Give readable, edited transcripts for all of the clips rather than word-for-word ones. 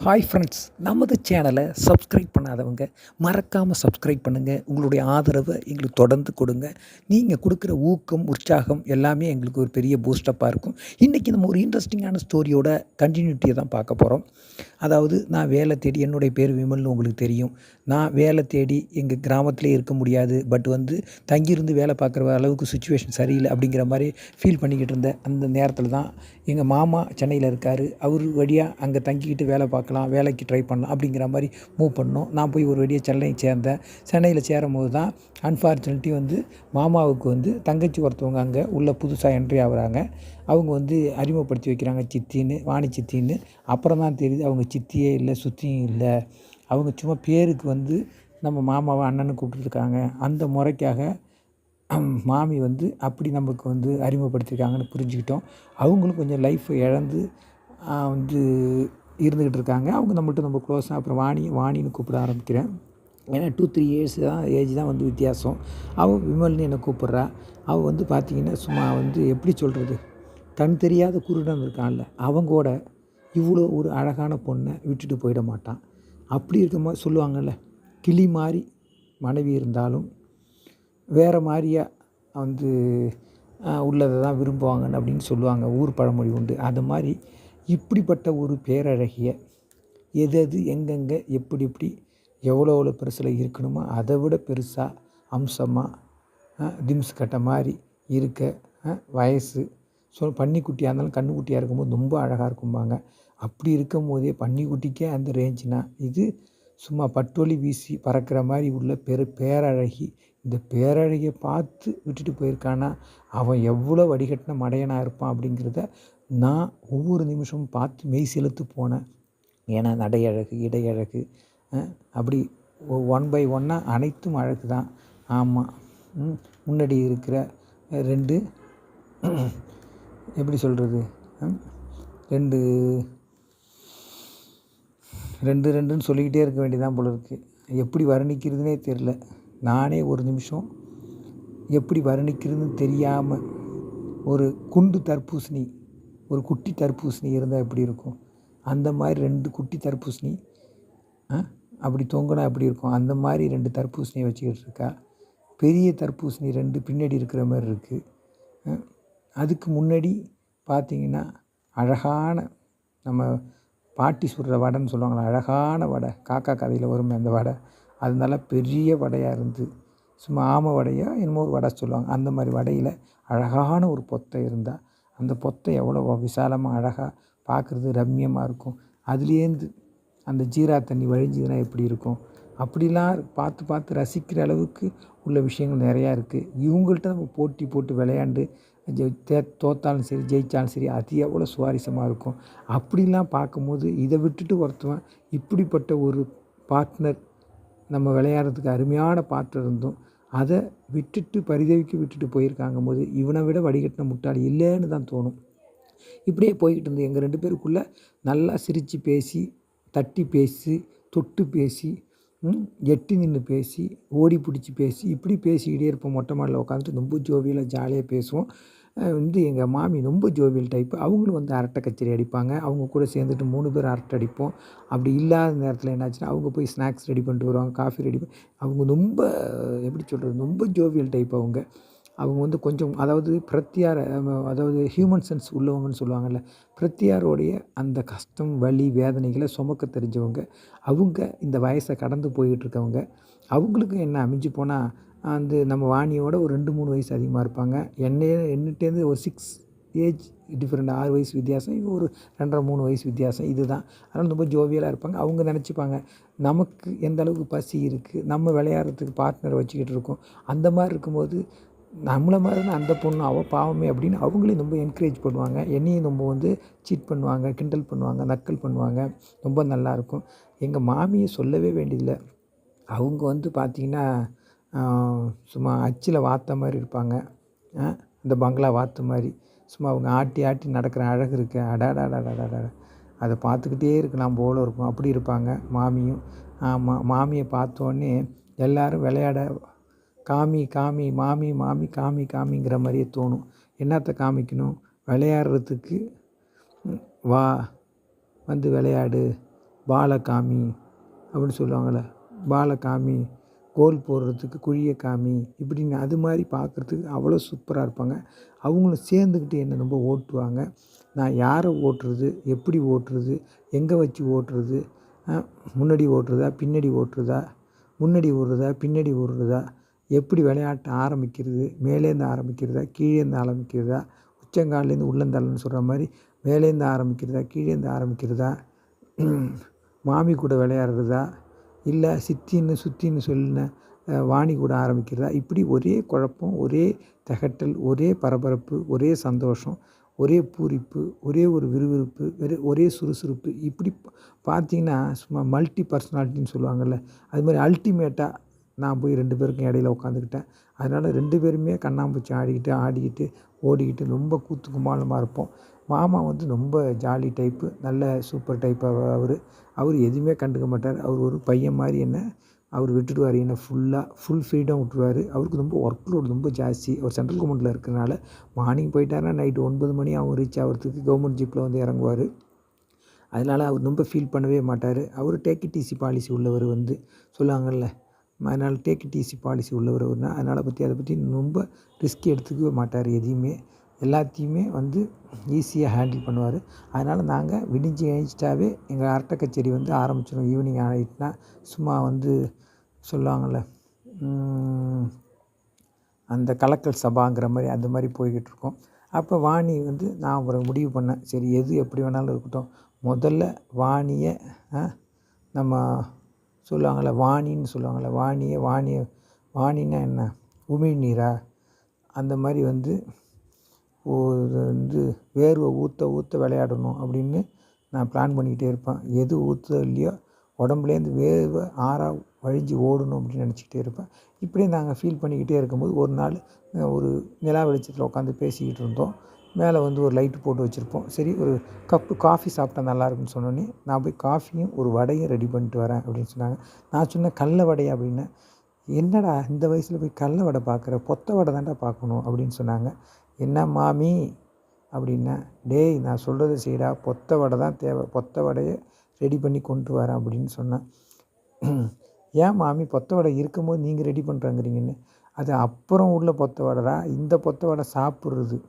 Hi friends, நமது சேனலை subscribe பண்ணாதவங்க மறக்காமல் சப்ஸ்கிரைப் பண்ணுங்கள். உங்களுடைய ஆதரவை எங்களுக்கு தொடர்ந்து கொடுங்க. நீங்கள் கொடுக்குற ஊக்கம், உற்சாகம் எல்லாமே எங்களுக்கு ஒரு பெரிய பூஸ்டப்பாக இருக்கும். இன்றைக்கி நம்ம ஒரு இன்ட்ரெஸ்டிங்கான ஸ்டோரியோட கண்டினியூட்டியை தான் பார்க்க போகிறோம். அதாவது நான் வேலை தேடி, என்னுடைய பேர் விமல்னு உங்களுக்கு தெரியும். நான் வேலை தேடி எங்கள் கிராமத்திலே இருக்க முடியாது, பட் தங்கியிருந்து வேலை பார்க்குற அளவுக்கு சுச்சுவேஷன் சரியில்லை அப்படிங்கிற மாதிரி ஃபீல் பண்ணிக்கிட்டு இருந்தேன். அந்த நேரத்தில் தான் எங்கள் மாமா சென்னையில் இருக்கார். அவர் வழியாக அங்கே தங்கிக்கிட்டு வேலை பார்க்கலாம், வேலைக்கு ட்ரை பண்ணலாம் அப்படிங்கிற மாதிரி மூவ் பண்ணோம். நான் போய் ஒரு வழியாக சென்னை சேர்ந்தேன். சென்னையில் சேரும்போது தான் அன்ஃபார்ச்சுனேட்லி மாமாவுக்கு தங்கச்சி ஒருத்தவங்க அங்கே உள்ள புதுசாக என்ட்ரி ஆகுறாங்க. அவங்க அறிமுகப்படுத்தி வைக்கிறாங்க, சித்தின்னு, வாணி சித்தின்னு. அப்புறம் தான் தெரியுது அவங்க சித்தியே இல்லை, சுத்தியும் இல்லை. அவங்க சும்மா பேருக்கு நம்ம மாமாவை அண்ணன்னு கூப்பிட்டுருக்காங்க. அந்த முறைக்காக மாமி அப்படி நமக்கு அறிமுகப்படுத்தியிருக்காங்கன்னு புரிஞ்சுக்கிட்டோம். அவங்களும் கொஞ்சம் லைஃப்பை இழந்து இருந்துக்கிட்டு இருக்காங்க. அவங்க நம்மள்ட்ட ரொம்ப க்ளோஸாக. அப்புறம் வாணின்னு கூப்பிட ஆரம்பிக்கிறேன். ஏன்னா 2-3 இயர்ஸ் தான் ஏஜ் தான் வித்தியாசம். அவள் விமல்னு என்னை கூப்பிட்றா. அவள் பார்த்திங்கன்னா சும்மா எப்படி சொல்கிறது, கண் தெரியாத குருடன் இருக்கான்ல, அவங்கூட இவ்வளோ ஒரு அழகான பொண்ணை விட்டுட்டு போயிட மாட்டான். அப்படி இருக்கும்போது சொல்லுவாங்கள்ல, கிளி மாதிரி மனைவி இருந்தாலும் வேறு மாதிரியா உள்ளதை தான் விரும்புவாங்கன்னு அப்படின்னு சொல்லுவாங்க. ஊர் பழமொழி உண்டு. அது மாதிரி இப்படிப்பட்ட ஒரு பேரழகிய எது எங்கெங்கே எப்படி எவ்வளோ பெருசில் இருக்கணுமோ அதை விட பெருசாக அம்சமாக திம்ஸ் கட்ட மாதிரி இருக்க வயசு பன்னிக்குட்டியாக இருந்தாலும் கன்றுக்குட்டியாக இருக்கும்போது ரொம்ப அழகாக இருக்கும்பாங்க. அப்படி இருக்கும் போதே பன்னிக்குட்டிக்கே அந்த ரேஞ்சுனா, இது சும்மா பட்டொலி வீசி பறக்கிற மாதிரி உள்ள பேரழகி. இந்த பேரழகியை பார்த்து விட்டுட்டு போயிருக்கானா, அவன் எவ்வளோ வடிகட்டின மடையனாக இருப்பான் அப்படிங்கிறத நான் ஒவ்வொரு நிமிஷமும் பார்த்து மெய் செலுத்து போனேன். ஏன்னா நடையழகு, இடையழகு, அப்படி 1 by 1 அனைத்தும் அழகு தான். ஆமாம், முன்னாடி இருக்கிற 2 எப்படி சொல்கிறது, 2 சொல்லிக்கிட்டே இருக்க வேண்டியதான் போல இருக்குது. எப்படி வர்ணிக்கிறதுனே தெரில. நானே ஒரு நிமிஷம் எப்படி வர்ணிக்கிறதுன்னு தெரியாமல், ஒரு குண்டு தர்பூசணி, ஒரு குட்டி தர்பூசணி இருந்தால் எப்படி இருக்கும், அந்த மாதிரி 2 குட்டி தர்பூசணி அப்படி தொங்கினா எப்படி இருக்கும், அந்த மாதிரி 2 தர்பூசணியை வச்சுக்கிட்டு இருக்கா. பெரிய தர்பூசணி 2 பின்னாடி இருக்கிற மாதிரி இருக்குது. அதுக்கு முன்னாடி பார்த்திங்கன்னா அழகான, நம்ம பாட்டி சுடுற வடைன்னு சொல்லுவாங்களா, அழகான வடை, காக்கா கதையில் வருமே அந்த வடை, அது நல்லா பெரிய வடையாக இருந்து, சும்மா ஆமை வடையோ என்னமோ ஒரு வடை சொல்லுவாங்க, அந்த மாதிரி வடையில் அழகான ஒரு பொத்தை இருந்தால், அந்த பொத்தை எவ்வளோ விசாலமாக அழகாக பார்க்குறது ரம்மியமாக இருக்கும். அதுலேருந்து அந்த ஜீரா தண்ணி வழிஞ்சுதுன்னா எப்படி இருக்கும், அப்படிலாம் பார்த்து ரசிக்கிற அளவுக்கு உள்ள விஷயங்கள் நிறையா இருக்குது. இவங்கள்ட்ட நம்ம போட்டி போட்டு விளையாண்டு தோத்தாலும் சரி ஜெயித்தாலும் சரி, அது எவ்வளோ சுவாரஸ்யமாக இருக்கும். அப்படிலாம் பார்க்கும்போது இதை விட்டுட்டு ஒருத்தவன் இப்படிப்பட்ட ஒரு பார்ட்னர், நம்ம விளையாடுறதுக்கு அருமையான பார்ட்னர் இருந்தும் அதை விட்டுட்டு போயிருக்காங்கும் போது இவனை விட வடிகட்டின முட்டாள் இல்லைன்னு தான் தோணும். இப்படியே போய்கிட்டு இருந்து எங்கள் 2 பேருக்குள்ளே நல்லா சிரித்து பேசி, தட்டி பேசி, தொட்டு பேசி, எட்டி நின்று பேசி, ஓடி பிடிச்சி பேசி, இப்படி பேசிக்கிட்டே இருப்போம். மொட்டை மாடியில் உட்காந்துட்டு ரொம்ப ஜோவியலாக ஜாலியாக பேசுவோம். எங்கள் மாமி ரொம்ப ஜோவியல் டைப்பு. அவங்களும் அரட்டை கச்சேரி அடிப்பாங்க. அவங்க கூட சேர்ந்துட்டு 3 பேர் அரட்டை அடிப்போம். அப்படி இல்லாத நேரத்தில் என்னாச்சுன்னா, அவங்க போய் ஸ்நாக்ஸ் ரெடி பண்ணிட்டு வருவாங்க, காஃபி ரெடி அவங்க ரொம்ப எப்படி சொல்கிறது, ரொம்ப ஜோவியல் டைப் அவங்க. அவங்க கொஞ்சம் அதாவது ஹியூமன் சென்ஸ் உள்ளவங்கன்னு சொல்லுவாங்கள்ல, பிரத்தியாரோடைய அந்த கஷ்டம், வலி, வேதனைகளை சுமக்க தெரிஞ்சவங்க. அவங்க இந்த வயசை கடந்து போய்கிட்டுருக்கவங்க. அவங்களுக்கு என்ன அமைஞ்சு போனால் நம்ம வாணியோட ஒரு 2-3 வயசு அதிகமாக இருப்பாங்க. என்னட்டேருந்து ஒரு 6 ஏஜ் டிஃப்ரெண்ட், 6 வயசு வித்தியாசம். இவங்க ஒரு 2.5-3 வயசு வித்தியாசம். இதுதான். அதனால் ரொம்ப ஜோவியலாக இருப்பாங்க. அவங்க நினச்சிப்பாங்க, நமக்கு எந்த அளவுக்கு பசி இருக்குது, நம்ம விளையாடுறதுக்கு பார்ட்னர் வச்சுக்கிட்டு இருக்கோம். அந்த மாதிரி இருக்கும்போது நம்மளை மாதிரி தான் அந்த பொண்ணு, அவள் பாவமே அப்படின்னு அவங்களையும் ரொம்ப என்கரேஜ் பண்ணுவாங்க. என்னையும் ரொம்ப சீட் பண்ணுவாங்க, கிண்டல் பண்ணுவாங்க, நக்கல் பண்ணுவாங்க. ரொம்ப நல்லாயிருக்கும். எங்கள் மாமியை சொல்லவே வேண்டியதில்லை. அவங்க பார்த்திங்கன்னா சும்மா அச்சில் வாத்த மாதிரி இருப்பாங்க. இந்த பங்களா வாத்து மாதிரி சும்மா அவங்க ஆட்டி ஆட்டி நடக்கிற அழகு இருக்கு, அடாடாடாடாடா, அதை பார்த்துக்கிட்டே இருக்கலாம் போல இருக்கும். அப்படி இருப்பாங்க மாமியும். ஆமாம், மாமியை பார்த்தோன்னே எல்லோரும் விளையாட காமி மாமி காமிங்கிற மாதிரியே தோணும். என்னத்தை காமிக்கணும், விளையாடுறதுக்கு வா, விளையாடு, பாலை காமி அப்படின்னு சொல்லுவாங்கள்ல, பாலை காமி, கோல் போடுறதுக்கு குழியை காமி, இப்படின்னு அது மாதிரி பார்க்குறதுக்கு அவ்வளோ சூப்பராக இருப்பாங்க. அவங்களும் சேர்ந்துக்கிட்டு என்னை ரொம்ப ஓட்டுவாங்க. நான் யாரை ஓட்டுறது, எப்படி ஓட்டுறது, எங்கே வச்சு ஓட்டுறது, முன்னாடி ஓட்டுறதா, பின்னாடி ஓட்டுறதா, முன்னாடி ஓடுறதா, பின்னாடி ஓடுறதா, எப்படி விளையாட்ட ஆரம்பிக்கிறது, மேலேருந்து ஆரம்பிக்கிறதா, கீழேருந்து ஆரம்பிக்கிறதா, உச்சங்கால்லேருந்து உள்ளங்கால்னு சொல்கிற மாதிரி மேலேருந்து ஆரம்பிக்கிறதா, கீழேருந்து ஆரம்பிக்கிறதா, மாமி கூட விளையாடுறதா, இல்லை சுத்தின்னு சொல்லின வாணி கூட ஆரம்பிக்கிறதா, இப்படி ஒரே குழப்பம், ஒரே திகட்டல், ஒரே பரபரப்பு, ஒரே சந்தோஷம், ஒரே பூரிப்பு, ஒரே ஒரு விறுவிறுப்பு, ஒரே சுறுசுறுப்பு. இப்படி பார்த்தீங்கன்னா சும்மா மல்டி பர்சனாலிட்டின்னு சொல்லுவாங்கள்ல, அது மாதிரி அல்டிமேட்டாக நான் போய் 2 பேருக்கும் இடையில உட்காந்துக்கிட்டேன். அதனால் 2 பேருமே கண்ணாம்பூச்சி ஆடிக்கிட்டு, ஓடிக்கிட்டு ரொம்ப கூத்து கும்மாளமாக இருப்போம். மாமா வந்து ரொம்ப ஜாலி டைப்பு, நல்ல சூப்பர் டைப் அவர் எதுவுமே கண்டுக்க மாட்டார். அவர் ஒரு பையன் மாதிரி அவர் விட்டுடுவார். என்னை ஃபுல் ஃப்ரீடம் விட்டுருவார். அவருக்கு ரொம்ப ஒர்க் லோடு ரொம்ப ஜாஸ்தி. அவர் சென்ட்ரல் கவர்மெண்ட்டில் இருக்கிறனால மார்னிங் போயிட்டாருன்னா நைட்டு 9 மணி ஆகும் ரீச் ஆகிறதுக்கு. கவர்மெண்ட் ஜீப்பில் வந்து இறங்குவார். அதனால் அவர் ரொம்ப ஃபீல் பண்ணவே மாட்டார். அவர் டேக் இட் ஈஸி பாலிசி உள்ளவர் வந்து சொல்லுவாங்கள்ல, அதனால் டேக் இட் ஈஸி பாலிசி உள்ளவர் அவர்னா. அதை பற்றி ரொம்ப ரிஸ்க் எடுத்துக்கவே மாட்டார். எதையுமே எல்லாத்தையுமே வந்து ஈஸியாக ஹேண்டில் பண்ணுவார். அதனால் நாங்கள் விடிஞ்சு எழுந்திரிச்சிட்டாவே எங்கள் அரட்டை கச்சேரி வந்து ஆரம்பிச்சிடும். ஈவினிங் ஆகிட்டுனா சும்மா வந்து சொல்லுவாங்கள்ல, அந்த கலக்கல் சபாங்கிற மாதிரி அந்த மாதிரி போய்கிட்டு இருக்கோம். அப்போ வாணி வந்து நான் ஒரு முடிவு பண்ணேன், சரி எது எப்படி வேணாலும் இருக்கட்டும், முதல்ல வாணியை நம்ம சொல்லுவாங்கள்ல, வாணின்னு சொல்லுவாங்கள்ல, வாணின்னா என்ன, உமிழ்நீரா, அந்த மாதிரி வந்து வந்து வேர்வை ஊற்ற விளையாடணும் அப்படின்னு நான் பிளான் பண்ணிக்கிட்டே இருப்பேன். எது ஊற்றுதோ இல்லையோ உடம்புலேருந்து வேர்வை ஆறாக வழிஞ்சு ஓடணும் அப்படின்னு நினச்சிக்கிட்டே இருப்பேன். இப்படியே நாங்கள் ஃபீல் பண்ணிக்கிட்டே இருக்கும்போது ஒரு நாள் ஒரு நிலா வெளிச்சத்தில் உட்காந்து பேசிக்கிட்டு இருந்தோம். மேலே வந்து ஒரு லைட்டு போட்டு வச்சுருப்போம். சரி ஒரு கப்பு காஃபி சாப்பிட்டா நல்லாயிருக்குன்னு சொன்னோன்னே நான் போய் காஃபியும் ஒரு வடையும் ரெடி பண்ணிட்டு வரேன் அப்படின்னு சொன்னாங்க. நான் சொன்னேன் கடல வடையா அப்படின்னேன். என்னடா இந்த வயசில் போய் கடல வடை பார்க்குற, பொத்த வடை தான்டா பார்க்கணும் அப்படின்னு சொன்னாங்க. என்ன மாமி அப்படின்னேன். டேய் நான் சொல்கிறத செய்டா, பொத்த வடை தான் தேவை, பொத்த வடையை ரெடி பண்ணி கொண்டு வரேன் அப்படின்னு சொன்னேன். ஏன் மாமி பொத்த வடை இருக்கும்போது நீங்கள் ரெடி பண்ணுறங்கிறீங்கன்னு. அது அப்புறம் உள்ள பொத்த வடைடா, இந்த பொத்த வடை சாப்பிட்றது,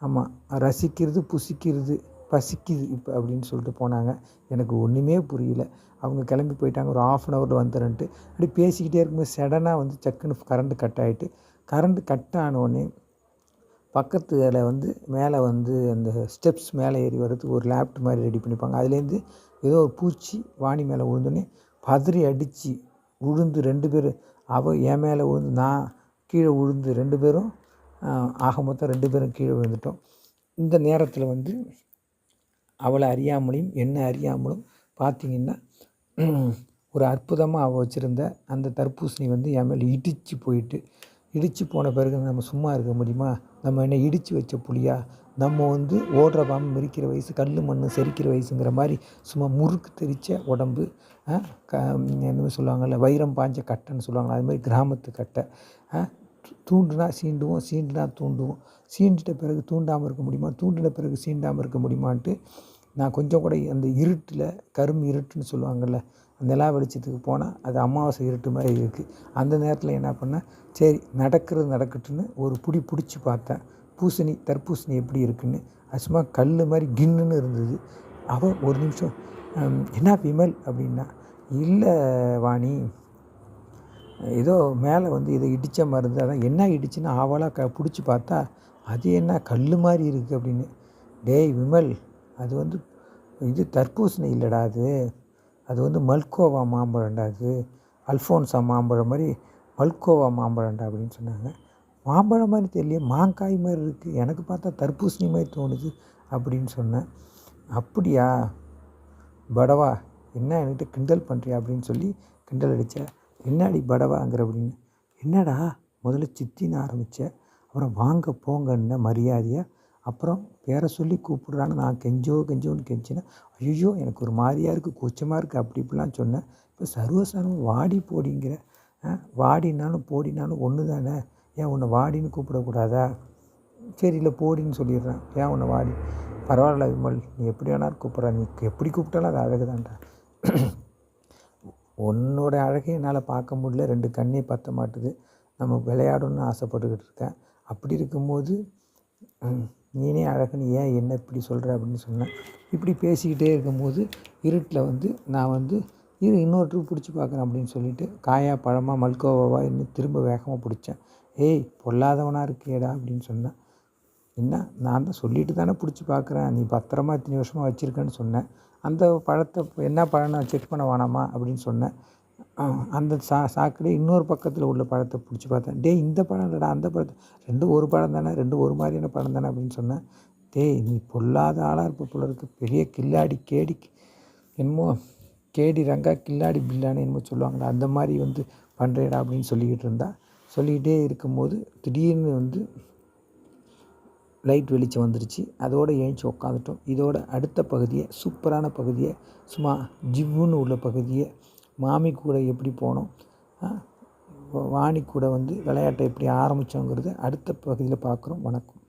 ஆமாம் ரசிக்கிறது, புசிக்கிறது, பசிக்குது இப்போ அப்படின்னு சொல்லிட்டு போனாங்க. எனக்கு ஒன்றுமே புரியல. அவங்க கிளம்பி போயிட்டாங்க. ஒரு 1/2 ஹவரில் வந்துடுறேன்ட்டு அப்படி பேசிக்கிட்டே இருக்கும்போது சடனாக வந்து சக்குன்னு கரண்ட்டு கட் ஆகிட்டு, கரண்ட்டு கட் ஆனோடனே பக்கத்தில் வந்து மேலே வந்து அந்த ஸ்டெப்ஸ் மேலே ஏறி வர்றதுக்கு ஒரு லேப்ட் மாதிரி ரெடி பண்ணிப்பாங்க. அதுலேருந்து ஏதோ ஒரு பூச்சி வாணி மேலே விழுந்தோடனே பதறி அடித்து விழுந்து 2 பேர், அவள் என் மேலே விழுந்து நான் கீழே விழுந்து 2 பேரும் ஆக மொத்தம் 2 பேரும் கீழே விழுந்துட்டோம். இந்த நேரத்தில் வந்து அவளை அறியாமலையும் என்னை அறியாமலும் பார்த்திங்கன்னா ஒரு அற்புதமாக அவள் வச்சுருந்த அந்த தர்பூசணி வந்து என் மேலே இடித்து போன பிறகு நம்ம சும்மா இருக்க முடியுமா? நம்ம என்ன இடித்து வச்ச புளியா? நம்ம வந்து ஓடுற பாம்பு மிரிக்கிற வயசு, கல் மண் செரிக்கிற வயசுங்கிற மாதிரி சும்மா முறுக்கு தெரித்த உடம்பு, என்ன சொல்லுவாங்கள்ல, வைரம் பாய்ஞ்ச கட்டைன்னு சொல்லுவாங்கள்ல, அது மாதிரி கிராமத்து கட்டை. தூண்டுனா சீண்டுவோம், சீண்டுனா தூண்டுவோம், சீண்டிட்ட பிறகு தூண்டாமல் இருக்க முடியுமா, தூண்டின பிறகு சீண்டாமல் இருக்க முடியுமான்ட்டு நான் கொஞ்சம் கூட அந்த இருட்டில், கரும் இருட்டுன்னு சொல்லுவாங்கள்ல, நிலா வெளிச்சத்துக்கு போனால் அது அமாவாசை இருட்டு மாதிரி இருக்குது. அந்த நேரத்தில் என்ன பண்ணேன், சரி நடக்கிறது நடக்கட்டுன்னு ஒரு பிடிச்சி பார்த்தேன். தர்பூசணி எப்படி இருக்குன்னு. அது சும்மா கல் மாதிரி கின்னுன்னு இருந்தது. அவள் ஒரு நிமிஷம், என்ன விமல் அப்படின்னா, இல்லை வாணி, ஏதோ மேலே வந்து இதை இடித்த மருந்து, அதான் என்ன இடிச்சுன்னு அவளாக பிடிச்சி பார்த்தா அது என்ன கல் மாதிரி இருக்குது அப்படின்னு. டேய் விமல், அது வந்து இது தர்பூசணி இல்லைடா, அது வந்து மல்கோவா மாம்பழம்டா, அது அல்ஃபோன்ஸா மாம்பழம் மாதிரி மல்கோவா மாம்பழம்டா அப்படின்னு சொன்னாங்க. மாம்பழம் மாதிரி தெரியலையே, மாங்காய் மாதிரி இருக்குது, எனக்கு பார்த்தா தர்பூசணி மாதிரி தோணுது அப்படின்னு சொன்னேன். அப்படியா படவா, என்ன என்கிட்ட கிண்டல் பண்ணுறியா அப்படின்னு சொல்லி கிண்டல் அடித்தேன். என்னடி படவாங்கிற அப்படின்னு. என்னடா முதல்ல சித்தின்னு ஆரம்பித்தேன், அப்புறம் வாங்க போங்கன்னு மரியாதையாக, அப்புறம் பேரை சொல்லி கூப்பிட்றான்னு நான் கெஞ்சோன்னு கெஞ்சினேன். ஐயோ எனக்கு ஒரு மாதிரியாக இருக்குது, கூச்சமாக இருக்குது, அப்படி இப்படிலாம் சொன்னேன். இப்போ சர்வசாரம் வாடி போடிங்கிற, வாடினாலும் போடினாலும் ஒன்று தானே, ஏன் உன்னை வாடின்னு கூப்பிடக்கூடாதா? சரி இல்லை போடின்னு சொல்லிடுறேன், ஏன் உன்னை வாடி? பரவாயில்ல விமல், நீ எப்படி வேணாலும் கூப்பிட்ற, நீ எப்படி கூப்பிட்டாலும் அது அழகு தான்டா. உன்னோட அழகை என்னால் பார்க்க முடியல, 2 கண்ணே பத்த மாட்டுது, நம்ம விளையாடணும்னு ஆசைப்பட்டுக்கிட்டு இருக்கேன். அப்படி இருக்கும்போது நீனே அழகுன்னு ஏன் என்ன இப்படி சொல்கிற அப்படின்னு சொன்னேன். இப்படி பேசிக்கிட்டே இருக்கும்போது இருட்டில் வந்து நான் வந்து இன்னொரு ட்ரிப் பிடிச்சி பார்க்குறேன் அப்படின்னு சொல்லிட்டு காயா பழமா மல்கோவாவா இன்னும் திரும்ப வேகமாக பிடிச்சேன். ஏய் பொல்லாதவனாக இருக்கியேடா அப்படின்னு சொன்னேன். என்ன நான் தான் சொல்லிட்டு தானே பிடிச்சி பார்க்குறேன், நீ பத்திரமா இத்தனை வருஷமாக வச்சுருக்கேன்னு சொன்னேன். அந்த பழத்தை என்ன பழம்னு செக் பண்ண வேணாமா அப்படின்னு சொன்னேன். அந்த சாக்குலேயே இன்னொரு பக்கத்தில் உள்ள பழத்தை பிடிச்சி பார்த்தேன். டேய் இந்த பழம் இல்லைடா அந்த பழத்தை, ரெண்டும் ஒரு பழம் தானே, ரெண்டும் ஒரு மாதிரியான பழம் தானே அப்படின்னு சொன்னேன். டேய் நீ பொல்லாத ஆளாக இருப்ப போல இருக்கு, பெரிய கில்லாடி கேடி என்னமோ கேடி ரங்கா கில்லாடி பில்லான்னு என்னமோ சொல்லுவாங்கடா, அந்த மாதிரி வந்து பண்ணுறேடா அப்படின்னு சொல்லிக்கிட்டே இருக்கும்போது திடீர்னு வந்து லைட் வெளிச்சம் வந்துருச்சு. அதோடு ஏஞ்சி உட்காந்துட்டோம். இதோட அடுத்த பகுதியை, சூப்பரான பகுதியை, சும்மா ஜிவ்வுன்னு உள்ள பகுதியை, மாமி கூட எப்படி போனோம், வாணி கூட வந்து விளையாட்டை எப்படி ஆரம்பித்தோங்கிறத அடுத்த பகுதியில் பார்க்குறோம். வணக்கம்.